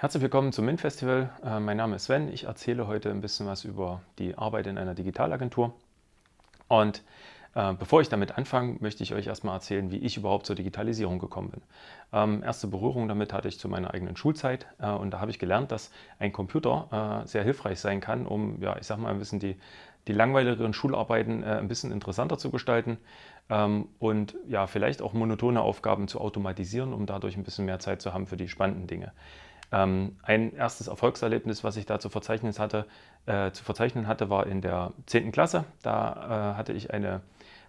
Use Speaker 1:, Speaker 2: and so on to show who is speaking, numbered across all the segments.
Speaker 1: Herzlich willkommen zum MINT-Festival. Mein Name ist Sven. Ich erzähle heute ein bisschen was über die Arbeit in einer Digitalagentur. Und bevor ich damit anfange, möchte ich euch erstmal erzählen, wie ich überhaupt zur Digitalisierung gekommen bin. Erste Berührung damit hatte ich zu meiner eigenen Schulzeit und da habe ich gelernt, dass ein Computer sehr hilfreich sein kann, um, ja, ich sag mal, ein bisschen die langweiligeren Schularbeiten ein bisschen interessanter zu gestalten und ja, vielleicht auch monotone Aufgaben zu automatisieren, um dadurch ein bisschen mehr Zeit zu haben für die spannenden Dinge. Ein erstes Erfolgserlebnis, was ich da zu verzeichnen hatte, war in der 10. Klasse. Da hatte ich eine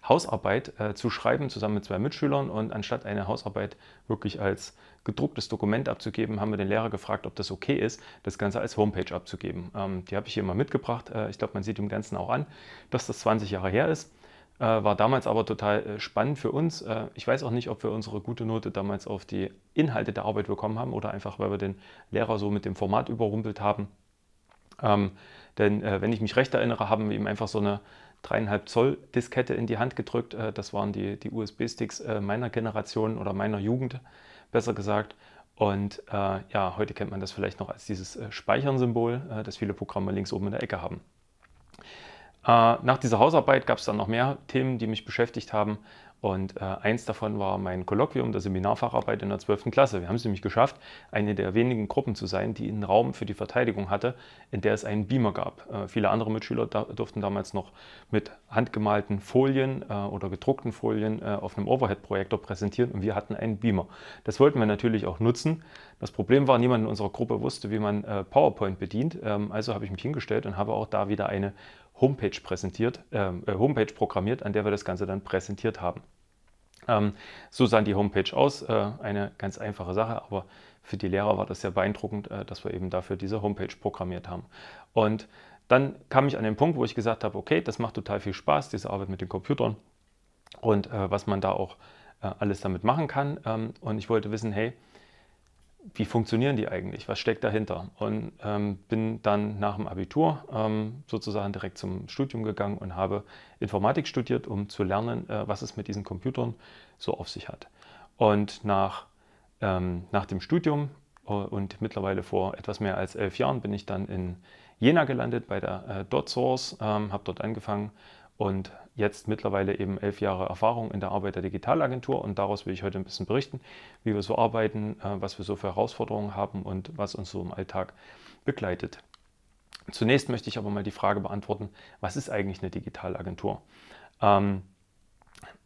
Speaker 1: Hausarbeit zu schreiben, zusammen mit zwei Mitschülern. Und anstatt eine Hausarbeit wirklich als gedrucktes Dokument abzugeben, haben wir den Lehrer gefragt, ob das okay ist, das Ganze als Homepage abzugeben. Die habe ich hier mal mitgebracht. Ich glaube, man sieht dem Ganzen auch an, dass das 20 Jahre her ist. War damals aber total spannend für uns. Ich weiß auch nicht, ob wir unsere gute Note damals auf die Inhalte der Arbeit bekommen haben oder einfach, weil wir den Lehrer so mit dem Format überrumpelt haben. Denn wenn ich mich recht erinnere, haben wir ihm einfach so eine 3,5 Zoll Diskette in die Hand gedrückt. Das waren die USB-Sticks meiner Generation oder meiner Jugend, besser gesagt. Und ja, heute kennt man das vielleicht noch als dieses Speichern-Symbol, das viele Programme links oben in der Ecke haben. Nach dieser Hausarbeit gab es dann noch mehr Themen, die mich beschäftigt haben. Und eins davon war mein Kolloquium der Seminarfacharbeit in der 12. Klasse. Wir haben es nämlich geschafft, eine der wenigen Gruppen zu sein, die einen Raum für die Verteidigung hatte, in der es einen Beamer gab. Viele andere Mitschüler durften damals noch mit handgemalten Folien oder gedruckten Folien auf einem Overhead-Projektor präsentieren und wir hatten einen Beamer. Das wollten wir natürlich auch nutzen. Das Problem war, niemand in unserer Gruppe wusste, wie man PowerPoint bedient. Also habe ich mich hingestellt und habe auch da wieder eine Homepage programmiert, an der wir das Ganze dann präsentiert haben. So sah die Homepage aus, eine ganz einfache Sache, aber für die Lehrer war das sehr beeindruckend, dass wir eben dafür diese Homepage programmiert haben. Und dann kam ich an den Punkt, wo ich gesagt habe, okay, das macht total viel Spaß, diese Arbeit mit den Computern und was man da auch alles damit machen kann. Und ich wollte wissen, hey, wie funktionieren die eigentlich? Was steckt dahinter? Und bin dann nach dem Abitur sozusagen direkt zum Studium gegangen und habe Informatik studiert, um zu lernen, was es mit diesen Computern so auf sich hat. Und nach dem Studium und mittlerweile vor etwas mehr als 11 Jahren bin ich dann in Jena gelandet bei der DotSource, habe dort angefangen und jetzt mittlerweile eben 11 Jahre Erfahrung in der Arbeit der Digitalagentur und daraus will ich heute ein bisschen berichten, wie wir so arbeiten, was wir so für Herausforderungen haben und was uns so im Alltag begleitet. Zunächst möchte ich aber mal die Frage beantworten, was ist eigentlich eine Digitalagentur? Wenn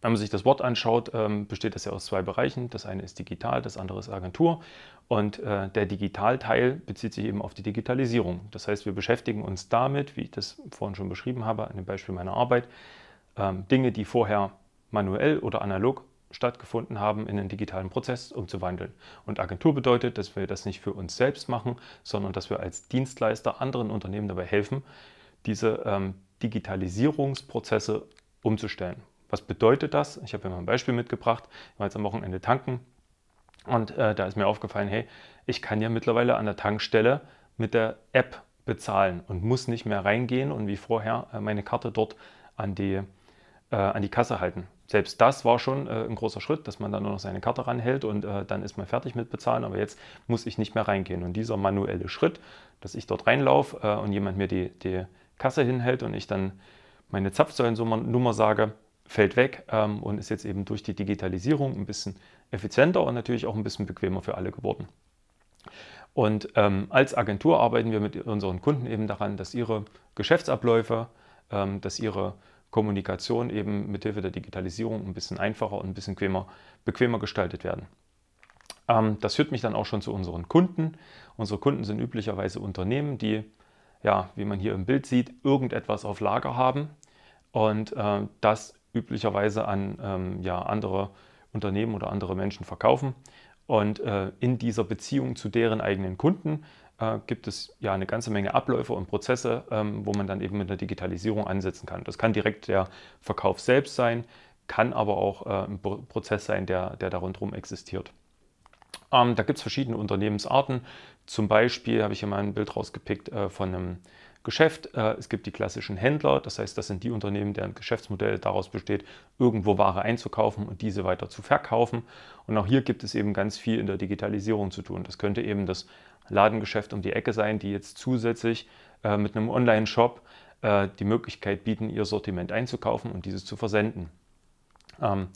Speaker 1: man sich das Wort anschaut, besteht das ja aus zwei Bereichen. Das eine ist digital, das andere ist Agentur. Und der Digitalteil bezieht sich eben auf die Digitalisierung. Das heißt, wir beschäftigen uns damit, wie ich das vorhin schon beschrieben habe, an dem Beispiel meiner Arbeit, Dinge, die vorher manuell oder analog stattgefunden haben, in einen digitalen Prozess umzuwandeln. Und Agentur bedeutet, dass wir das nicht für uns selbst machen, sondern dass wir als Dienstleister anderen Unternehmen dabei helfen, diese Digitalisierungsprozesse umzustellen. Was bedeutet das? Ich habe hier mal ein Beispiel mitgebracht. Ich war jetzt am Wochenende tanken und da ist mir aufgefallen, hey, ich kann ja mittlerweile an der Tankstelle mit der App bezahlen und muss nicht mehr reingehen und wie vorher meine Karte dort an die Kasse halten. Selbst das war schon ein großer Schritt, dass man dann nur noch seine Karte ranhält und dann ist man fertig mit Bezahlen, aber jetzt muss ich nicht mehr reingehen. Und dieser manuelle Schritt, dass ich dort reinlaufe und jemand mir die Kasse hinhält und ich dann meine Zapfsäulennummer sage, fällt weg und ist jetzt eben durch die Digitalisierung ein bisschen effizienter und natürlich auch ein bisschen bequemer für alle geworden. Und als Agentur arbeiten wir mit unseren Kunden eben daran, dass ihre Geschäftsabläufe, dass ihre Kommunikation eben mithilfe der Digitalisierung ein bisschen einfacher und ein bisschen bequemer gestaltet werden. Das führt mich dann auch schon zu unseren Kunden. Unsere Kunden sind üblicherweise Unternehmen, die, ja, wie man hier im Bild sieht, irgendetwas auf Lager haben und das üblicherweise an ja, andere Unternehmen oder andere Menschen verkaufen. Und in dieser Beziehung zu deren eigenen Kunden gibt es ja eine ganze Menge Abläufe und Prozesse, wo man dann eben mit der Digitalisierung ansetzen kann. Das kann direkt der Verkauf selbst sein, kann aber auch ein Prozess sein, der da rundherum existiert. Da gibt es verschiedene Unternehmensarten. Zum Beispiel habe ich hier mal ein Bild rausgepickt von einem Geschäft. Es gibt die klassischen Händler, das heißt, das sind die Unternehmen, deren Geschäftsmodell daraus besteht, irgendwo Ware einzukaufen und diese weiter zu verkaufen. Und auch hier gibt es eben ganz viel in der Digitalisierung zu tun. Das könnte eben das Ladengeschäft um die Ecke sein, die jetzt zusätzlich mit einem Online-Shop die Möglichkeit bieten, ihr Sortiment einzukaufen und dieses zu versenden. Ein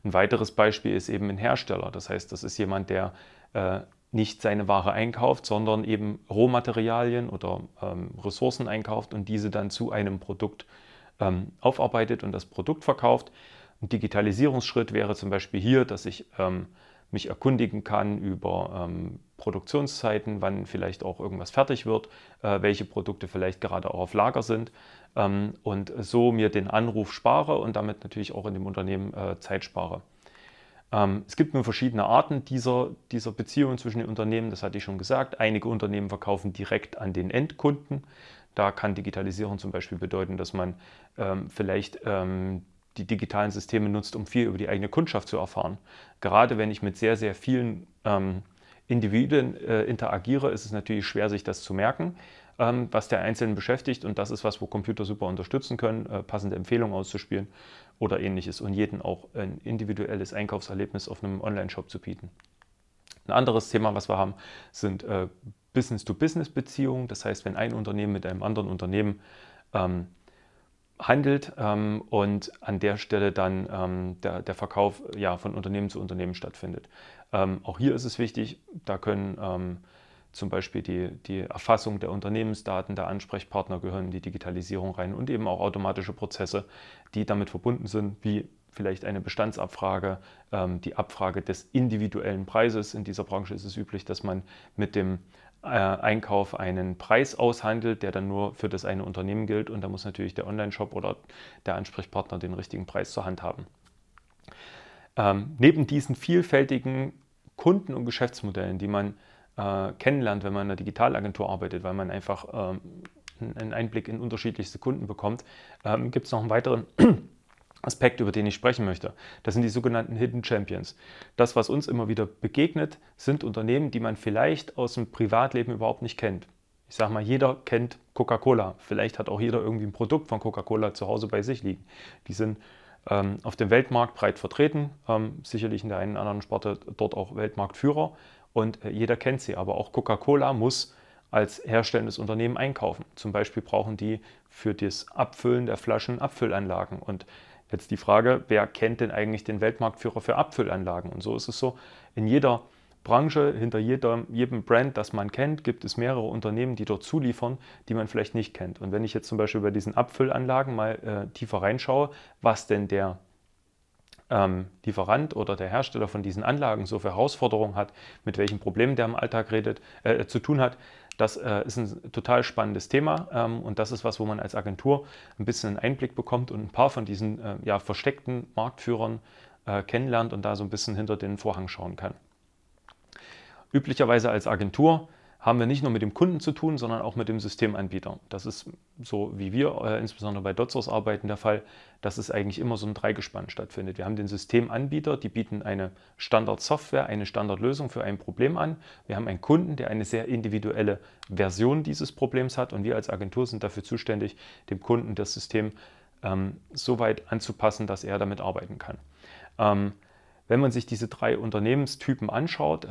Speaker 1: weiteres Beispiel ist eben ein Hersteller. Das heißt, das ist jemand, der nicht seine Ware einkauft, sondern eben Rohmaterialien oder Ressourcen einkauft und diese dann zu einem Produkt aufarbeitet und das Produkt verkauft. Ein Digitalisierungsschritt wäre zum Beispiel hier, dass ich mich erkundigen kann über Produktionszeiten, wann vielleicht auch irgendwas fertig wird, welche Produkte vielleicht gerade auch auf Lager sind und so mir den Anruf spare und damit natürlich auch in dem Unternehmen Zeit spare. Es gibt nun verschiedene Arten dieser Beziehungen zwischen den Unternehmen, das hatte ich schon gesagt. Einige Unternehmen verkaufen direkt an den Endkunden. Da kann Digitalisierung zum Beispiel bedeuten, dass man vielleicht die digitalen Systeme nutzt, um viel über die eigene Kundschaft zu erfahren. Gerade wenn ich mit sehr, sehr vielen Individuen interagiere, ist es natürlich schwer, sich das zu merken, was der Einzelne beschäftigt. Und das ist was, wo Computer super unterstützen können, passende Empfehlungen auszuspielen oder ähnliches und jedem auch ein individuelles Einkaufserlebnis auf einem Online-Shop zu bieten. Ein anderes Thema, was wir haben, sind Business-to-Business-Beziehungen. Das heißt, wenn ein Unternehmen mit einem anderen Unternehmen handelt und an der Stelle dann der Verkauf von Unternehmen zu Unternehmen stattfindet. Auch hier ist es wichtig, da können zum Beispiel die Erfassung der Unternehmensdaten, der Ansprechpartner gehören in die Digitalisierung rein und eben auch automatische Prozesse, die damit verbunden sind, wie vielleicht eine Bestandsabfrage, die Abfrage des individuellen Preises. In dieser Branche ist es üblich, dass man mit dem Einkauf einen Preis aushandelt, der dann nur für das eine Unternehmen gilt und da muss natürlich der Online-Shop oder der Ansprechpartner den richtigen Preis zur Hand haben. Neben diesen vielfältigen Kunden- und Geschäftsmodellen, die man kennenlernt, wenn man in einer Digitalagentur arbeitet, weil man einfach einen Einblick in unterschiedlichste Kunden bekommt, gibt es noch einen weiteren Aspekt, über den ich sprechen möchte. Das sind die sogenannten Hidden Champions. Das, was uns immer wieder begegnet, sind Unternehmen, die man vielleicht aus dem Privatleben überhaupt nicht kennt. Ich sage mal, jeder kennt Coca-Cola. Vielleicht hat auch jeder irgendwie ein Produkt von Coca-Cola zu Hause bei sich liegen. Die sind auf dem Weltmarkt breit vertreten, sicherlich in der einen oder anderen Sparte dort auch Weltmarktführer und jeder kennt sie. Aber auch Coca-Cola muss als herstellendes Unternehmen einkaufen. Zum Beispiel brauchen die für das Abfüllen der Flaschen Abfüllanlagen. Und jetzt die Frage, wer kennt denn eigentlich den Weltmarktführer für Abfüllanlagen? Und so ist es so, in jeder Branche, hinter jedem Brand, das man kennt, gibt es mehrere Unternehmen, die dort zuliefern, die man vielleicht nicht kennt. Und wenn ich jetzt zum Beispiel bei diesen Abfüllanlagen mal tiefer reinschaue, was denn der Lieferant oder der Hersteller von diesen Anlagen so für Herausforderungen hat, mit welchen Problemen der im Alltag zu tun hat, das ist ein total spannendes Thema und das ist was, wo man als Agentur ein bisschen einen Einblick bekommt und ein paar von diesen versteckten Marktführern kennenlernt und da so ein bisschen hinter den Vorhang schauen kann. Üblicherweise als Agentur haben wir nicht nur mit dem Kunden zu tun, sondern auch mit dem Systemanbieter. Das ist so, wie wir insbesondere bei DotSource arbeiten, der Fall, dass es eigentlich immer so ein Dreigespann stattfindet. Wir haben den Systemanbieter, die bieten eine Standardsoftware, eine Standardlösung für ein Problem an. Wir haben einen Kunden, der eine sehr individuelle Version dieses Problems hat und wir als Agentur sind dafür zuständig, dem Kunden das System so weit anzupassen, dass er damit arbeiten kann. Wenn man sich diese drei Unternehmenstypen anschaut,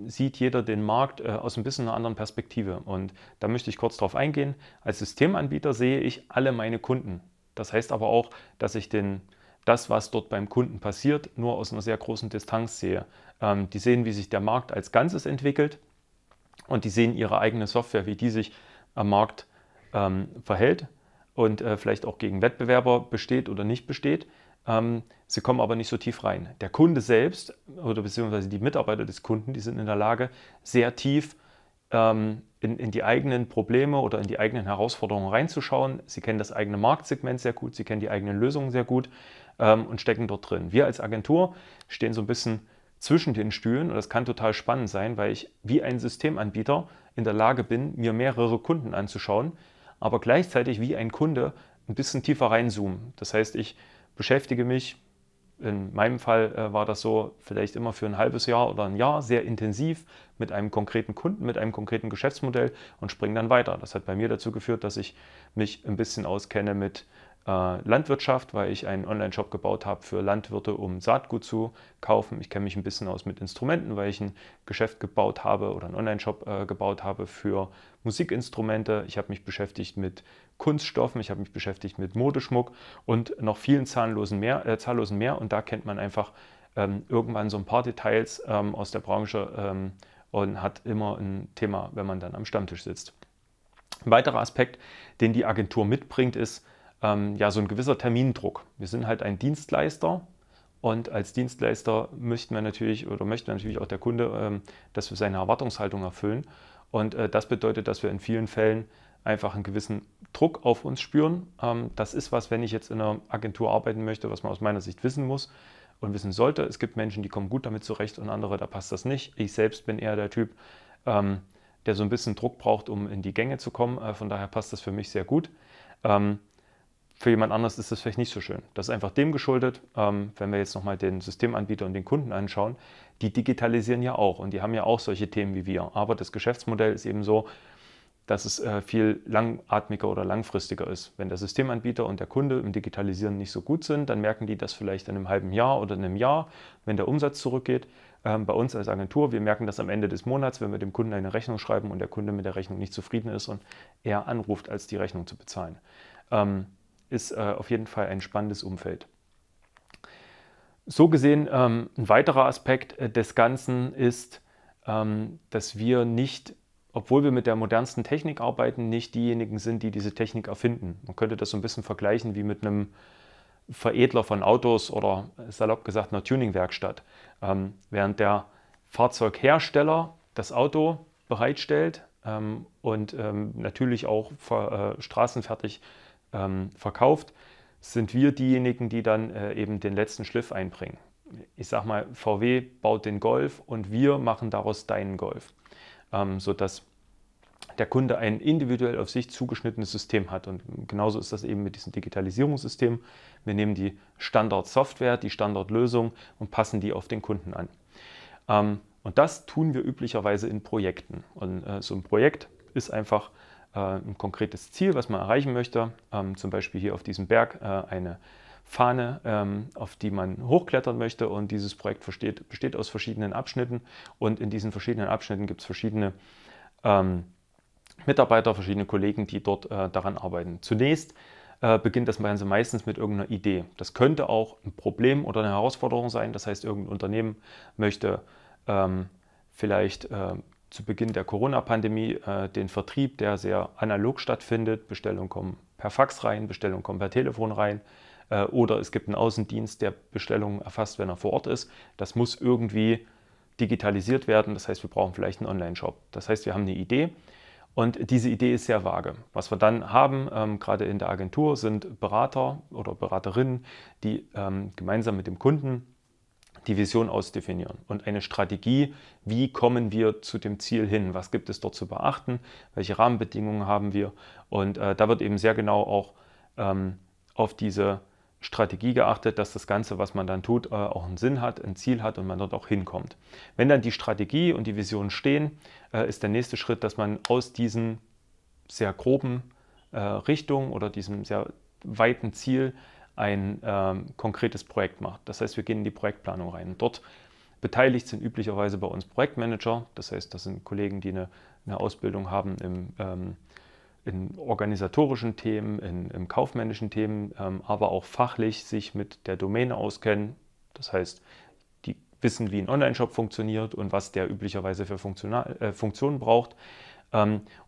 Speaker 1: sieht jeder den Markt aus ein bisschen einer anderen Perspektive. Und da möchte ich kurz darauf eingehen. Als Systemanbieter sehe ich alle meine Kunden. Das heißt aber auch, dass ich das, was dort beim Kunden passiert, nur aus einer sehr großen Distanz sehe. Die sehen, wie sich der Markt als Ganzes entwickelt und die sehen ihre eigene Software, wie die sich am Markt verhält und vielleicht auch gegen Wettbewerber besteht oder nicht besteht. Sie kommen aber nicht so tief rein. Der Kunde selbst oder beziehungsweise die Mitarbeiter des Kunden, die sind in der Lage, sehr tief in die eigenen Probleme oder in die eigenen Herausforderungen reinzuschauen. Sie kennen das eigene Marktsegment sehr gut, sie kennen die eigenen Lösungen sehr gut und stecken dort drin. Wir als Agentur stehen so ein bisschen zwischen den Stühlen und das kann total spannend sein, weil ich wie ein Systemanbieter in der Lage bin, mir mehrere Kunden anzuschauen, aber gleichzeitig wie ein Kunde ein bisschen tiefer reinzoomen. Das heißt, ich beschäftige mich, in meinem Fall war das so, vielleicht immer für ein halbes Jahr oder ein Jahr sehr intensiv mit einem konkreten Kunden, mit einem konkreten Geschäftsmodell und springe dann weiter. Das hat bei mir dazu geführt, dass ich mich ein bisschen auskenne mit Landwirtschaft, weil ich einen Online-Shop gebaut habe für Landwirte, um Saatgut zu kaufen. Ich kenne mich ein bisschen aus mit Instrumenten, weil ich ein Geschäft gebaut habe oder einen Online-Shop gebaut habe für Musikinstrumente. Ich habe mich beschäftigt mit Kunststoffen, ich habe mich beschäftigt mit Modeschmuck und noch vielen zahllosen mehr. Und da kennt man einfach irgendwann so ein paar Details aus der Branche und hat immer ein Thema, wenn man dann am Stammtisch sitzt. Ein weiterer Aspekt, den die Agentur mitbringt, ist ja so ein gewisser Termindruck. Wir sind halt ein Dienstleister und als Dienstleister möchte natürlich auch der Kunde, dass wir seine Erwartungshaltung erfüllen. Und das bedeutet, dass wir in vielen Fällen einfach einen gewissen Druck auf uns spüren. Das ist was, wenn ich jetzt in einer Agentur arbeiten möchte, was man aus meiner Sicht wissen muss und wissen sollte. Es gibt Menschen, die kommen gut damit zurecht und andere, da passt das nicht. Ich selbst bin eher der Typ, der so ein bisschen Druck braucht, um in die Gänge zu kommen. Von daher passt das für mich sehr gut. Für jemand anderes ist das vielleicht nicht so schön. Das ist einfach dem geschuldet, wenn wir jetzt nochmal den Systemanbieter und den Kunden anschauen, die digitalisieren ja auch und die haben ja auch solche Themen wie wir. Aber das Geschäftsmodell ist eben so, dass es viel langatmiger oder langfristiger ist. Wenn der Systemanbieter und der Kunde im Digitalisieren nicht so gut sind, dann merken die das vielleicht in einem halben Jahr oder in einem Jahr, wenn der Umsatz zurückgeht. Bei uns als Agentur, wir merken das am Ende des Monats, wenn wir dem Kunden eine Rechnung schreiben und der Kunde mit der Rechnung nicht zufrieden ist und eher anruft, als die Rechnung zu bezahlen. Ist auf jeden Fall ein spannendes Umfeld. So gesehen, ein weiterer Aspekt des Ganzen ist, dass wir nicht, obwohl wir mit der modernsten Technik arbeiten, nicht diejenigen sind, die diese Technik erfinden. Man könnte das so ein bisschen vergleichen wie mit einem Veredler von Autos oder salopp gesagt einer Tuningwerkstatt. Während der Fahrzeughersteller das Auto bereitstellt und natürlich auch straßenfertig verkauft, sind wir diejenigen, die dann eben den letzten Schliff einbringen. Ich sag mal, VW baut den Golf und wir machen daraus deinen Golf, sodass der Kunde ein individuell auf sich zugeschnittenes System hat. Und genauso ist das eben mit diesem Digitalisierungssystem. Wir nehmen die Standardsoftware, die Standardlösung und passen die auf den Kunden an. Und das tun wir üblicherweise in Projekten. Und so ein Projekt ist einfach ein konkretes Ziel, was man erreichen möchte. Zum Beispiel hier auf diesem Berg eine Fahne, auf die man hochklettern möchte. Und dieses Projekt besteht aus verschiedenen Abschnitten. Und in diesen verschiedenen Abschnitten gibt es verschiedene Mitarbeiter, verschiedene Kollegen, die dort daran arbeiten. Zunächst beginnt das Ganze meistens mit irgendeiner Idee. Das könnte auch ein Problem oder eine Herausforderung sein. Das heißt, irgendein Unternehmen möchte vielleicht zu Beginn der Corona-Pandemie den Vertrieb, der sehr analog stattfindet. Bestellungen kommen per Fax rein, Bestellungen kommen per Telefon rein. Oder es gibt einen Außendienst, der Bestellungen erfasst, wenn er vor Ort ist. Das muss irgendwie digitalisiert werden. Das heißt, wir brauchen vielleicht einen Online-Shop. Das heißt, wir haben eine Idee und diese Idee ist sehr vage. Was wir dann haben, gerade in der Agentur, sind Berater oder Beraterinnen, die gemeinsam mit dem Kunden die Vision ausdefinieren und eine Strategie, wie kommen wir zu dem Ziel hin, was gibt es dort zu beachten, welche Rahmenbedingungen haben wir und da wird eben sehr genau auch auf diese Strategie geachtet, dass das Ganze, was man dann tut, auch einen Sinn hat, ein Ziel hat und man dort auch hinkommt. Wenn dann die Strategie und die Vision stehen, ist der nächste Schritt, dass man aus diesen sehr groben Richtungen oder diesem sehr weiten Ziel ein konkretes Projekt macht. Das heißt, wir gehen in die Projektplanung rein. Dort beteiligt sind üblicherweise bei uns Projektmanager. Das heißt, das sind Kollegen, die eine Ausbildung haben in organisatorischen Themen, in kaufmännischen Themen, aber auch fachlich sich mit der Domäne auskennen. Das heißt, die wissen, wie ein Online-Shop funktioniert und was der üblicherweise für Funktionen braucht.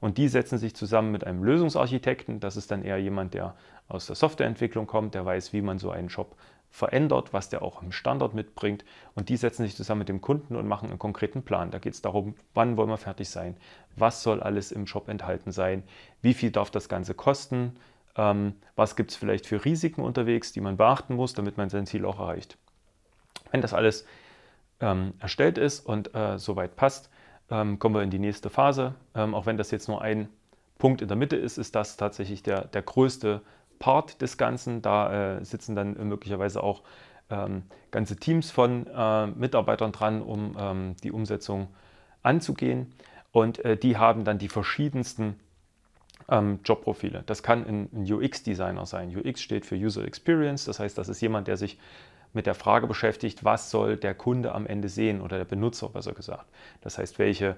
Speaker 1: Und die setzen sich zusammen mit einem Lösungsarchitekten. Das ist dann eher jemand, der aus der Softwareentwicklung kommt, der weiß, wie man so einen Shop verändert, was der auch im Standard mitbringt. Und die setzen sich zusammen mit dem Kunden und machen einen konkreten Plan. Da geht es darum, wann wollen wir fertig sein, was soll alles im Shop enthalten sein, wie viel darf das Ganze kosten, was gibt es vielleicht für Risiken unterwegs, die man beachten muss, damit man sein Ziel auch erreicht. Wenn das alles erstellt ist und soweit passt, kommen wir in die nächste Phase. Auch wenn das jetzt nur ein Punkt in der Mitte ist, ist das tatsächlich der größte Part des Ganzen. Da sitzen dann möglicherweise auch ganze Teams von Mitarbeitern dran, um die Umsetzung anzugehen. Und die haben dann die verschiedensten Jobprofile. Das kann ein UX-Designer sein. UX steht für User Experience, das heißt, das ist jemand, der sich mit der Frage beschäftigt, was soll der Kunde am Ende sehen oder der Benutzer, besser gesagt. Das heißt, welche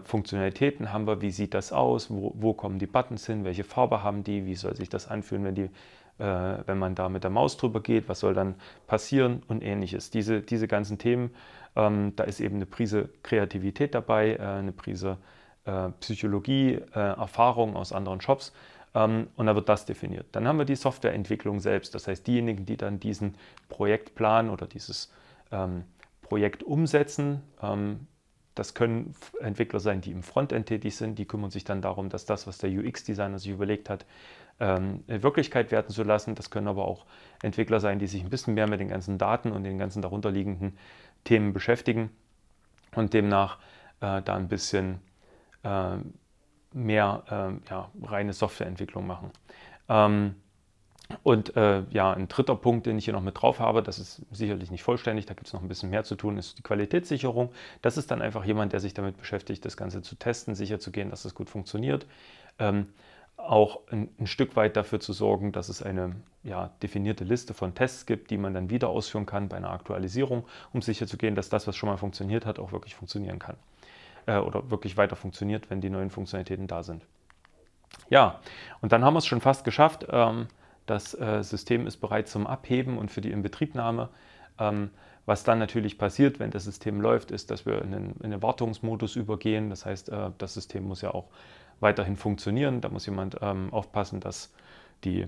Speaker 1: Funktionalitäten haben wir, wie sieht das aus, wo kommen die Buttons hin, welche Farbe haben die, wie soll sich das anfühlen, wenn man da mit der Maus drüber geht, was soll dann passieren und ähnliches. Diese ganzen Themen, da ist eben eine Prise Kreativität dabei, eine Prise Psychologie, Erfahrung aus anderen Shops, und da wird das definiert. Dann haben wir die Softwareentwicklung selbst, das heißt diejenigen, die dann diesen Projektplan oder dieses Projekt umsetzen. Das können Entwickler sein, die im Frontend tätig sind, die kümmern sich dann darum, dass das, was der UX-Designer sich überlegt hat, Wirklichkeit werden zu lassen. Das können aber auch Entwickler sein, die sich ein bisschen mehr mit den ganzen Daten und den ganzen darunterliegenden Themen beschäftigen und demnach da ein bisschen mehr reine Softwareentwicklung machen. Ein dritter Punkt, den ich hier noch mit drauf habe, das ist sicherlich nicht vollständig, da gibt es noch ein bisschen mehr zu tun, ist die Qualitätssicherung. Das ist dann einfach jemand, der sich damit beschäftigt, das Ganze zu testen, sicherzugehen, dass es gut funktioniert. Auch ein Stück weit dafür zu sorgen, dass es eine definierte Liste von Tests gibt, die man dann wieder ausführen kann bei einer Aktualisierung, um sicherzugehen, dass das, was schon mal funktioniert hat, auch wirklich funktionieren kann. Oder wirklich weiter funktioniert, wenn die neuen Funktionalitäten da sind. Ja, und dann haben wir es schon fast geschafft. Das System ist bereit zum Abheben und für die Inbetriebnahme. Was dann natürlich passiert, wenn das System läuft, ist, dass wir in einen Wartungsmodus übergehen. Das heißt, das System muss ja auch weiterhin funktionieren. Da muss jemand aufpassen, dass die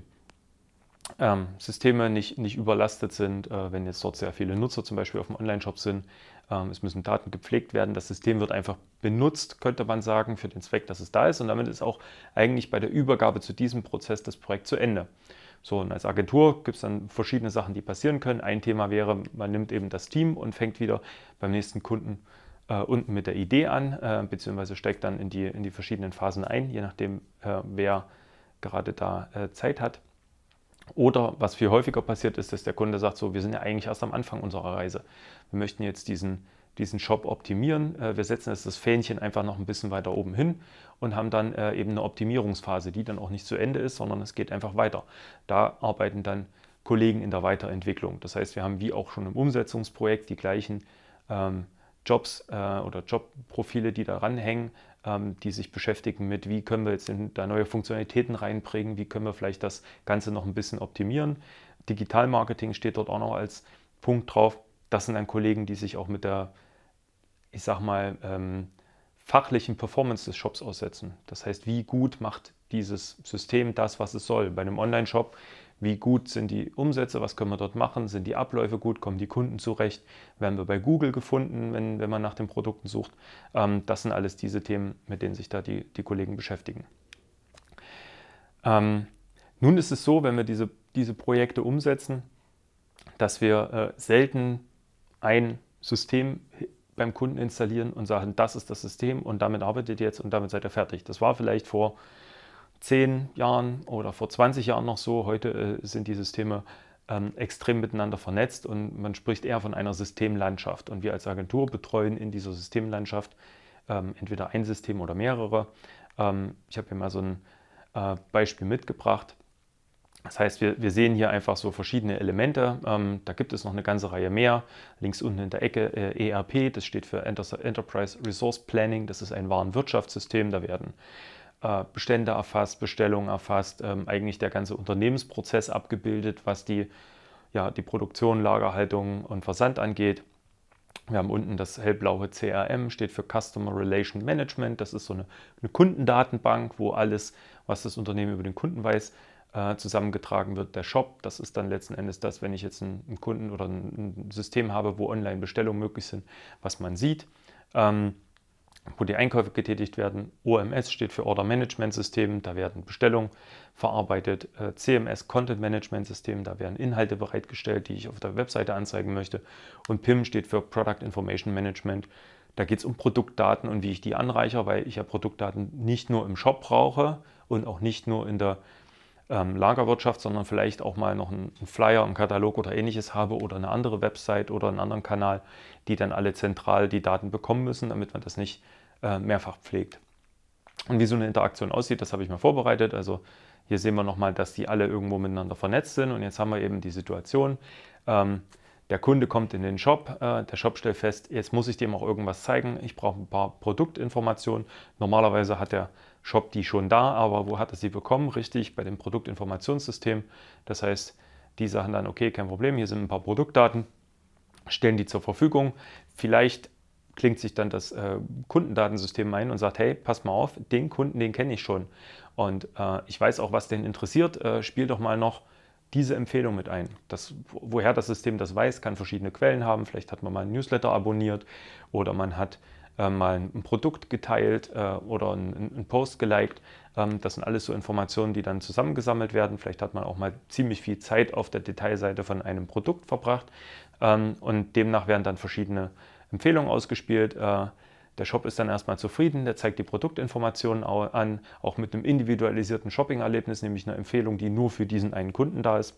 Speaker 1: Systeme nicht überlastet sind, wenn jetzt dort sehr viele Nutzer zum Beispiel auf dem Online-Shop sind. Es müssen Daten gepflegt werden. Das System wird einfach benutzt, könnte man sagen, für den Zweck, dass es da ist. Und damit ist auch eigentlich bei der Übergabe zu diesem Prozess das Projekt zu Ende. So, und als Agentur gibt es dann verschiedene Sachen, die passieren können. Ein Thema wäre, man nimmt eben das Team und fängt wieder beim nächsten Kunden unten mit der Idee an, beziehungsweise steigt dann in die verschiedenen Phasen ein, je nachdem, wer gerade da Zeit hat. Oder was viel häufiger passiert ist, dass der Kunde sagt, so, wir sind ja eigentlich erst am Anfang unserer Reise. Wir möchten jetzt diesen Shop optimieren. Wir setzen jetzt das Fähnchen einfach noch ein bisschen weiter oben hin und haben dann eben eine Optimierungsphase, die dann auch nicht zu Ende ist, sondern es geht einfach weiter. Da arbeiten dann Kollegen in der Weiterentwicklung. Das heißt, wir haben wie auch schon im Umsetzungsprojekt die gleichen Jobs oder Jobprofile, die da ranhängen, die sich beschäftigen mit, wie können wir jetzt da neue Funktionalitäten reinbringen, wie können wir vielleicht das Ganze noch ein bisschen optimieren. Digitalmarketing steht dort auch noch als Punkt drauf. Das sind dann Kollegen, die sich auch mit der, ich sag mal, fachlichen Performance des Shops aussetzen. Das heißt, wie gut macht dieses System das, was es soll. Bei einem Online-Shop, wie gut sind die Umsätze, was können wir dort machen, sind die Abläufe gut, kommen die Kunden zurecht, werden wir bei Google gefunden, wenn man nach den Produkten sucht. Das sind alles diese Themen, mit denen sich da die Kollegen beschäftigen. Nun ist es so, wenn wir diese Projekte umsetzen, dass wir selten ein System beim Kunden installieren und sagen, das ist das System und damit arbeitet ihr jetzt und damit seid ihr fertig. Das war vielleicht vor 10 Jahren oder vor 20 Jahren noch so. Heute sind die Systeme extrem miteinander vernetzt und man spricht eher von einer Systemlandschaft. Und wir als Agentur betreuen in dieser Systemlandschaft entweder ein System oder mehrere. Ich habe hier mal so ein Beispiel mitgebracht. Das heißt, wir sehen hier einfach so verschiedene Elemente. Da gibt es noch eine ganze Reihe mehr. Links unten in der Ecke ERP, das steht für Enterprise Resource Planning. Das ist ein Warenwirtschaftssystem. Da werden Bestände erfasst, Bestellungen erfasst, eigentlich der ganze Unternehmensprozess abgebildet, was die Produktion, Lagerhaltung und Versand angeht. Wir haben unten das hellblaue CRM, steht für Customer Relation Management. Das ist so eine Kundendatenbank, wo alles, was das Unternehmen über den Kunden weiß, zusammengetragen wird. Der Shop, das ist dann letzten Endes das, wenn ich jetzt einen Kunden oder ein System habe, wo Online-Bestellungen möglich sind, was man sieht, wo die Einkäufe getätigt werden. OMS steht für Order Management System, da werden Bestellungen verarbeitet. CMS Content Management System, da werden Inhalte bereitgestellt, die ich auf der Webseite anzeigen möchte. Und PIM steht für Product Information Management. Da geht es um Produktdaten und wie ich die anreichere, weil ich ja Produktdaten nicht nur im Shop brauche und auch nicht nur in der Lagerwirtschaft, sondern vielleicht auch mal noch einen Flyer, einen Katalog oder ähnliches habe oder eine andere Website oder einen anderen Kanal, die dann alle zentral die Daten bekommen müssen, damit man das nicht mehrfach pflegt. Und wie so eine Interaktion aussieht, das habe ich mal vorbereitet. Also hier sehen wir nochmal, dass die alle irgendwo miteinander vernetzt sind. Und jetzt haben wir eben die Situation, der Kunde kommt in den Shop, der Shop stellt fest, jetzt muss ich dem auch irgendwas zeigen. Ich brauche ein paar Produktinformationen. Normalerweise hat der Shop die schon da, aber wo hat er sie bekommen? Richtig, bei dem Produktinformationssystem. Das heißt, die sagen dann, okay, kein Problem, hier sind ein paar Produktdaten, stellen die zur Verfügung. Vielleicht klingt sich dann das Kundendatensystem ein und sagt, hey, pass mal auf, den Kunden, den kenne ich schon. Und ich weiß auch, was den interessiert, spiel doch mal noch diese Empfehlung mit ein. Woher das System das weiß, kann verschiedene Quellen haben. Vielleicht hat man mal ein Newsletter abonniert oder man hat mal ein Produkt geteilt oder einen Post geliked. Das sind alles so Informationen, die dann zusammengesammelt werden. Vielleicht hat man auch mal ziemlich viel Zeit auf der Detailseite von einem Produkt verbracht und demnach werden dann verschiedene Empfehlungen ausgespielt. Der Shop ist dann erstmal zufrieden, der zeigt die Produktinformationen an, auch mit einem individualisierten Shopping-Erlebnis, nämlich eine Empfehlung, die nur für diesen einen Kunden da ist.